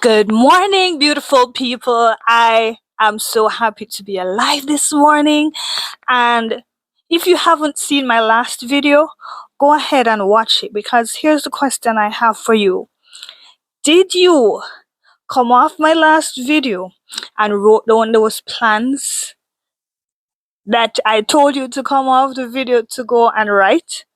Good morning, beautiful people. I am so happy to be alive this morning. And if you haven't seen my last video, go ahead and watch it because here's the question I have for you. Did you come off my last video and wrote down those plans that I told you to come off the video to go and write?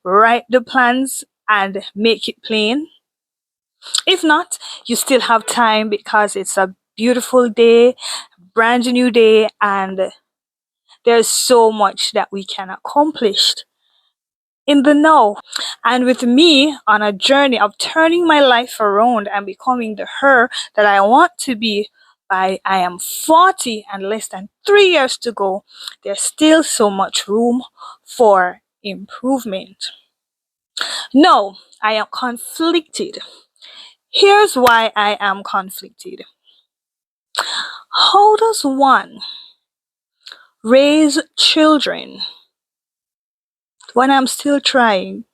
Write the plans and make it plain. If not, you still have time because it's a beautiful day, brand new day, and there's so much that we can accomplish in the now. And with me on a journey of turning my life around and becoming the her that I want to be by I am 40 and less than 3 years to go, there's still so much room for improvement. No, I am conflicted. Here's why I am conflicted. How does one raise children when I'm still trying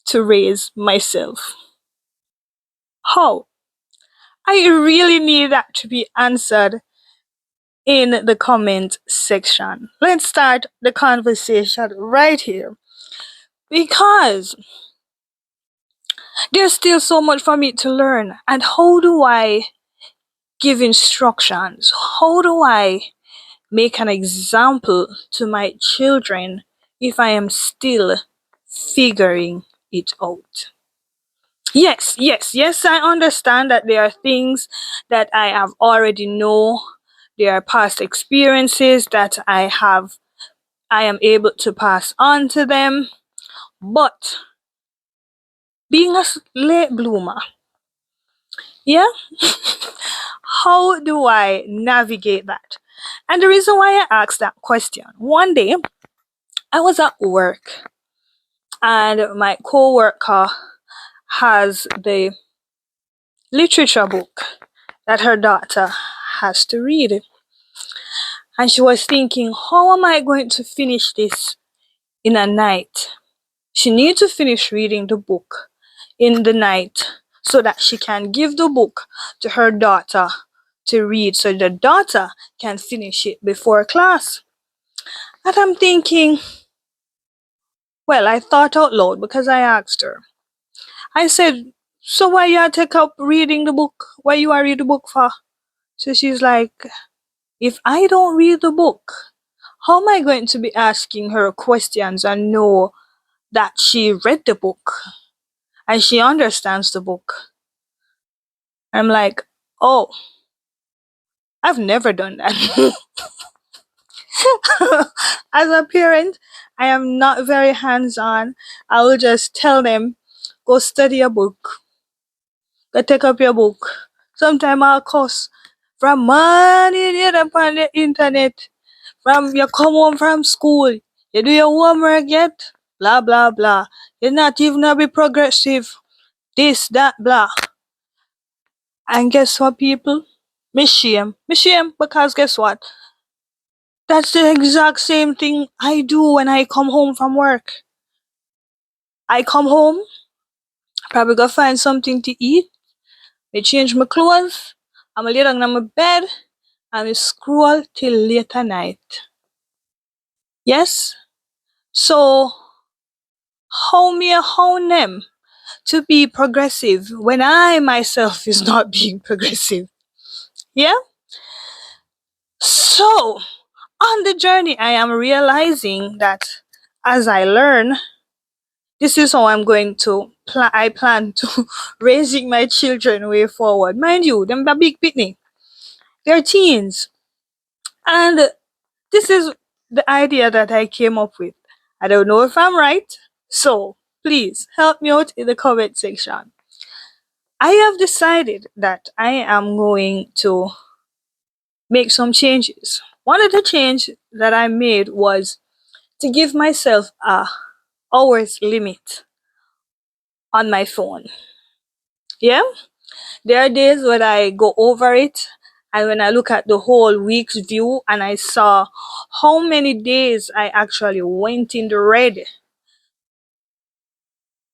to raise myself? How? I really need that to be answered in the comment section. Let's start the conversation right here because there's still so much for me to learn. And how do I give instructions? How do I make an example to my children if I am still figuring it out? Yes, I understand that there are things that I have already know. There are past experiences that I am able to pass on to them. But being a late bloomer, yeah, how do I navigate that? And the reason why I asked that question, one day I was at work and my co-worker has the literature book that her daughter has to read. And she was thinking, how am I going to finish this in a night? She needs to finish reading the book in the night so that she can give the book to her daughter to read so the daughter can finish it before class. And I'm thinking, well, I thought out loud because I asked her. I said, so why you take up reading the book? Why you are read the book for? So she's like, if I don't read the book, how am I going to be asking her questions and know that she read the book and she understands the book? I'm like, oh, I've never done that. As a parent, I am not very hands on. I will just tell them, go study a book, go take up your book. Sometimes I'll cuss from morning you up on the internet. From you come home from school, you do your homework yet? Blah blah blah. You're not even a be progressive. This, that, blah. And guess what, people? Me shame. Me shame because guess what? That's the exact same thing I do when I come home from work. I come home, probably go find something to eat, I change my clothes, I'm lay down on my bed, and I scroll till late at night. Yes? So how them to be progressive when I myself is not being progressive? Yeah? So on the journey I am realizing that as I learn, this is how I'm going to I plan to raising my children way forward. Mind you, them a big pitney. They're teens. And this is the idea that I came up with. I don't know if I'm right. So please help me out in the comment section. I have decided that I am going to make some changes. One of the changes that I made was to give myself a hours limit on my phone. Yeah? There are days when I go over it and when I look at the whole week's view and I saw how many days I actually went in the red,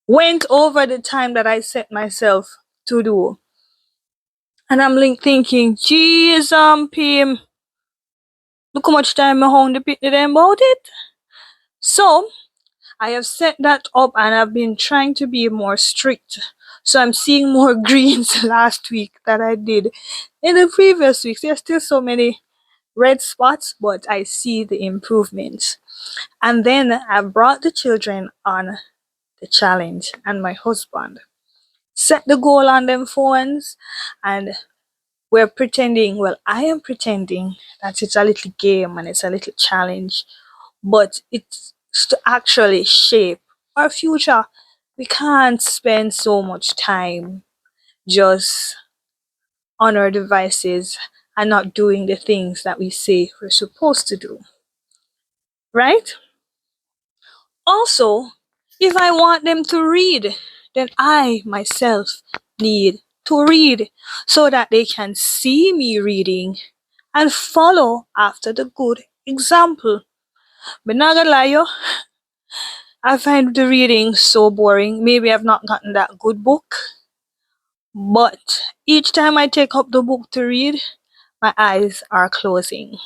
went over the time that I set myself to do. And I'm like thinking, geez, Pim, look how much time I hound the picnic them about it. So I have set that up and I've been trying to be more strict. So I'm seeing more greens last week than I did in the previous weeks. There's still so many red spots, but I see the improvements. And then I brought the children on the challenge and my husband set the goal on them phones, and we're pretending, well, I am pretending that it's a little game and it's a little challenge, but it's to actually shape our future. We can't spend so much time just on our devices and not doing the things that we say we're supposed to do, right? Also, if I want them to read, then I myself need to read so that they can see me reading and follow after the good example. But not gonna lie, yo, I find the reading so boring. Maybe I've not gotten that good book, but each time I take up the book to read, my eyes are closing.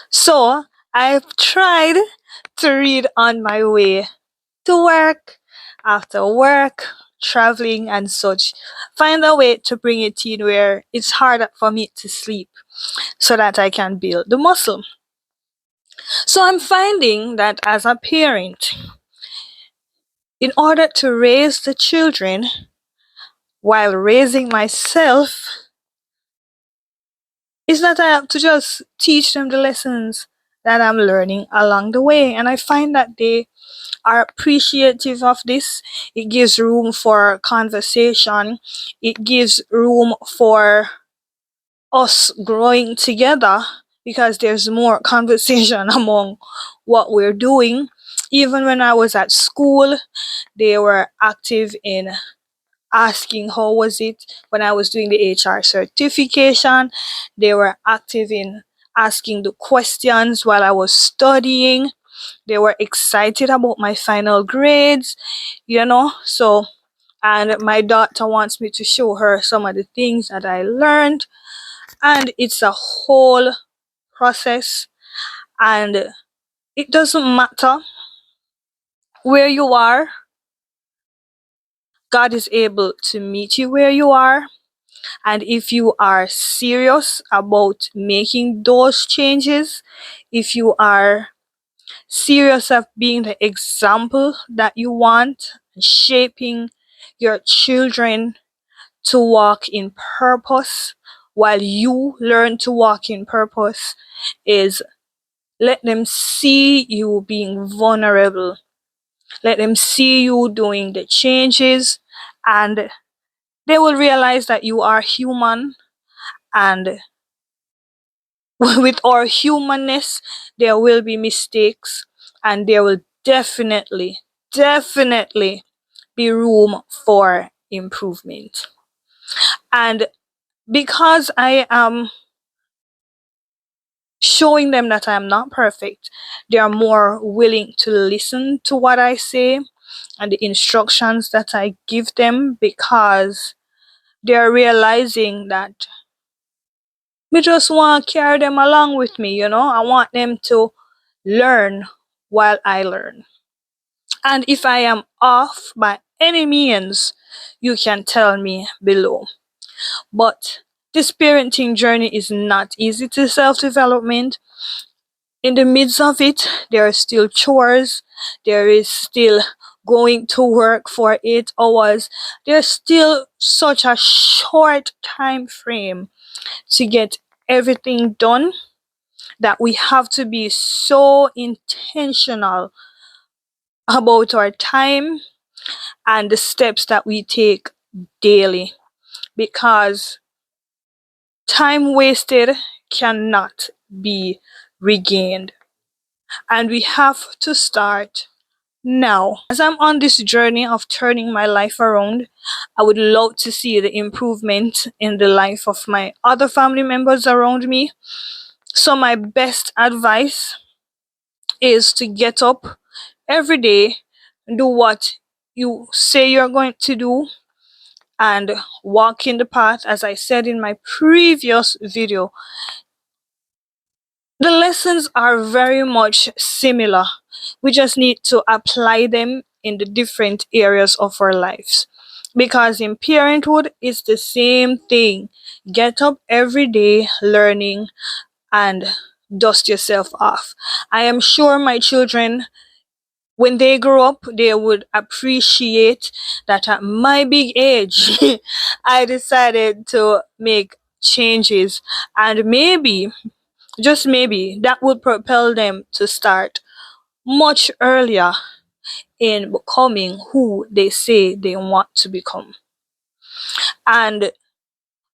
So I've tried to read on my way to work, after work, traveling, and such. Find a way to bring it in where it's harder for me to sleep so that I can build the muscle. So I'm finding that as a parent, in order to raise the children while raising myself, is that I have to just teach them the lessons that I'm learning along the way. And I find that they are appreciative of this. It gives room for conversation, it gives room for us growing together because there's more conversation among what we're doing. Even when I was at school, they were active in asking how was it when I was doing the HR certification. They were active in asking the questions while I was studying. They were excited about my final grades, you know. So, and my daughter wants me to show her some of the things that I learned, and it's a whole process. And it doesn't matter where you are, God is able to meet you where you are. And if you are serious about making those changes, if you are serious of being the example that you want, shaping your children to walk in purpose while you learn to walk in purpose, is let them see you being vulnerable. Let them see you doing the changes, and they will realize that you are human, and with our humanness, there will be mistakes, and there will definitely be room for improvement. And because I am showing them that I am not perfect, they are more willing to listen to what I say and the instructions that I give them, because they're realizing that me just want to carry them along with me, you know. I want them to learn while I learn. And if I am off by any means, you can tell me below. But this parenting journey is not easy to self development. In the midst of it, there are still chores, there is still going to work for 8 hours, there's still such a short time frame to get everything done, that we have to be so intentional about our time and the steps that we take daily, because time wasted cannot be regained, and we have to start now. As I'm on this journey of turning my life around, I would love to see the improvement in the life of my other family members around me. So my best advice is to get up every day, do what you say you're going to do, and walking the path, as I said in my previous video, the lessons are very much similar. We just need to apply them in the different areas of our lives. Because in parenthood, it's the same thing. Get up every day learning and dust yourself off. I am sure my children, when they grow up, they would appreciate that at my big age, I decided to make changes, and maybe, just maybe, that would propel them to start much earlier in becoming who they say they want to become, and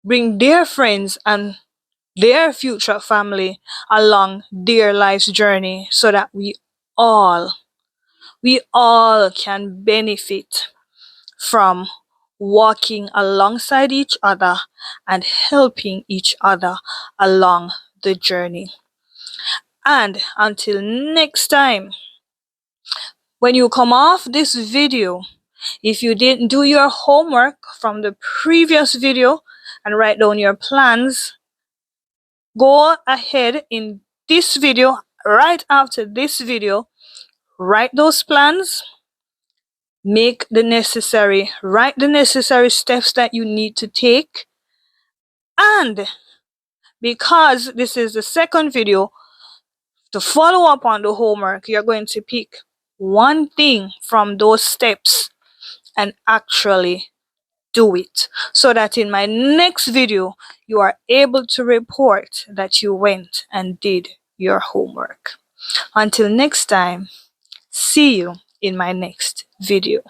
bring their friends and their future family along their life's journey, so that all we all can benefit from walking alongside each other and helping each other along the journey. And until next time, when you come off this video, if you didn't do your homework from the previous video and write down your plans, go ahead in this video, right after this video, write those plans, write the necessary steps that you need to take. And because this is the second video, to follow up on the homework, you're going to pick one thing from those steps and actually do it, so that in my next video you are able to report that you went and did your homework. Until next time, see you in my next video.